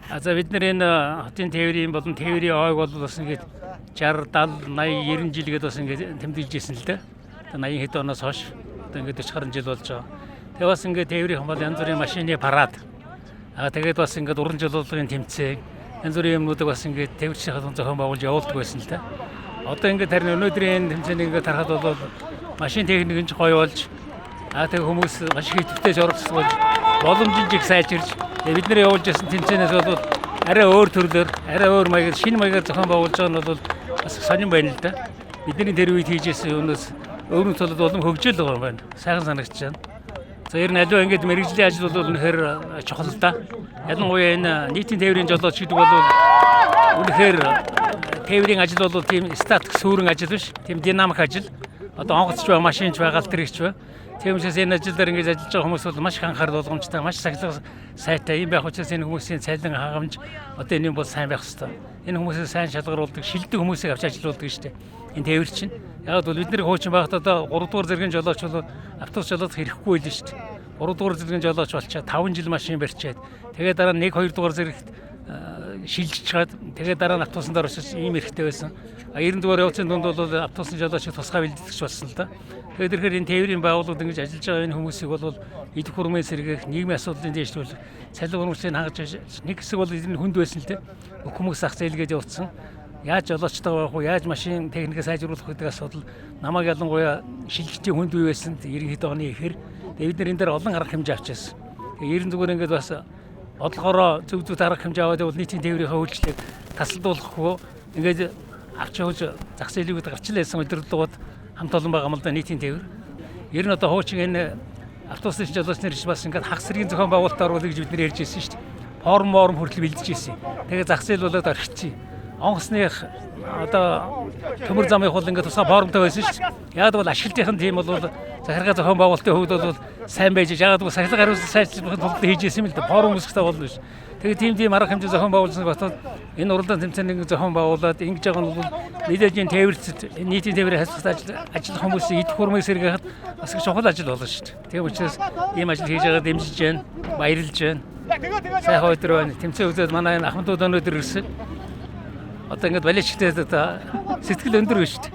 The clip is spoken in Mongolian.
За бид нар энэ хотын тээврийн болон тээврийн ойг бол бас ингээд 60, 70, 80, 90 жилгээд бас ингээд тэмдэглэж ирсэн л дээ. Одоо 80 хэд оноос хойш одоо ингээд 40 гаруй жил болж байгаа. Тэгээ бас ингээд тээврийн хол янз бүрийн машины парад. Тэгээд бас ингээд уран жолоодлагын тэмцээн янз бүрийн юмнуудыг бас ингээд тээврийн халуун зохион байгуулж явуулдаг байсан л дээ. Одоо ингээд харин өнөөдрийн тэмцээнийг ингээд харахад бол машин техник нь ч гоё болж тэгээ хүмүүс маш их идэвхтэй оролцож боломжийг их сайжирч бид нар явуулж байсан тэмцээнээс бол арай өөр төрлөөр арай өөр маягаар шинэ маягаар зохион байгуулж байгаа нь бол бас сонирн байна л да. Бидний тэр үед хийжсэн юмнаас өөрөөр хэлбэл улам хөгжил байгаа юм байна. Сайхан санагдаж байна. За ер нь аливаа ингээд мэрэгжлийн ажил бол үнэхээр чухал л да. Ялангуяа энэ нийтийн тээврийн жолооч гэдэг бол үнэхээр тээврийн ажил бол тийм статик сүрэн ажил биш. Тийм динамик ажил. Одоо онгоцч ба машинч ба галтрэгч ба. Тийм учраас энэ ажил дээр ингэж ажиллаж байгаа хүмүүс бол маш их анхаарал болгоомжтой, маш сахилга сайтай юм байх учраас энэ хүмүүсийн цайлан хангамж одоо энэ бол сайн байх хэрэгтэй. Энэ хүмүүсээ сайн шалгаруулдаг, шилдэг хүмүүсийг авч ажилуулдаг шүү дээ. Энэ тээвэр чинь. Яг бол бид нэр хуучин байхад одоо 3 дугаар зэргийн жолооч бол автобус жолоодох хэрэггүй л шүү дээ. 3 дугаар зэргийн жолооч болчиход 5 жил машин барьчаад тэгээд дараа нь 1 2 дугаар зэрэгт шилжиж чад тэгээд дараа нь автобусанд орчихсон ийм хэрэгтэй байсан. 90 дугаар явцын дунд бол автобусны жолоочийг тусгай бэлдэгч болсон л да. Тэгээд тэрхээр энэ тээврийн байгууллагууд ингэж ажиллаж байгаа энэ хүмүүсийг бол идэх хурмын сэргээх, нийгмийн асуудлын дэвшлүүлэх, цалин хөрөнгөслийн хангаж нэг хэсэг бол энэ хүнд байсан л дээ. Хүмүүс зах зээлгээд явуулсан. Яаж жолоочтой байх вэ? Яаж машин техникээ сайжруулах гэдэг асуудал намайг ялангуяа шилжилтийн хүнд бий байсан 90 оны ихэр. Тэгээд бид нар энэ дээр олон арга хэмжээ авчихсан. Тэгээд 90 зүгээр ингээд бас бодлохороо зөв арга хэмжээ аваад бол нийтийн тээврийнхаа үйлчлэгийг тасалдуулахгүй ингээд авч явж зах зээлүүд гарч лээсэн удирдлагууд хамт олон байгаа юм л да нийтийн тээвэр. Ер нь одоо хуучин энэ автобусны жолооч нар бас ингээд хагас сэргийн зохион байгуулалтаар бол гэж бид нэр ярьж ирсэн шүү дээ. Форм хүртэл бэлдэж ирсэн. Тэгээ зах зээл болоод орчихсон. Онгоцных одоо төмөр замын хул ингээд тусгай формтой байсан шүү дээ. Яг бол ашиглалтын тийм бол захиргаа зохион байгуулалтын хувьд бол сайн байж яагаад гэвэл сахилга хариуцлага сайжруулахын тулд хийж ирсэн юм л да. Форм үүсэхтэй болно шүү. Тэгээ тийм арга хэмжээ зохион байгуулсан батал энэ уралдаан тэмцээнийг зохион байгуулад ингэж байгаа нь бол нийлээжийн тээвэрт нийтийн тээврийн хариуцлагатай ажиллах хүмүүсийн идэх хурмыг сэргээхэд бас их чухал ажил болно шүү дээ. Тийм учраас ийм ажил хийж байгаа дэмжиж байна, баярлж байна. Сайхан өдөр байна. Тэмцээн үзээд манай энэ ахмадууд өнөөдөр ирсэн. Одоо ингэж баличтай сэтгэл өндөр байна шүү дээ.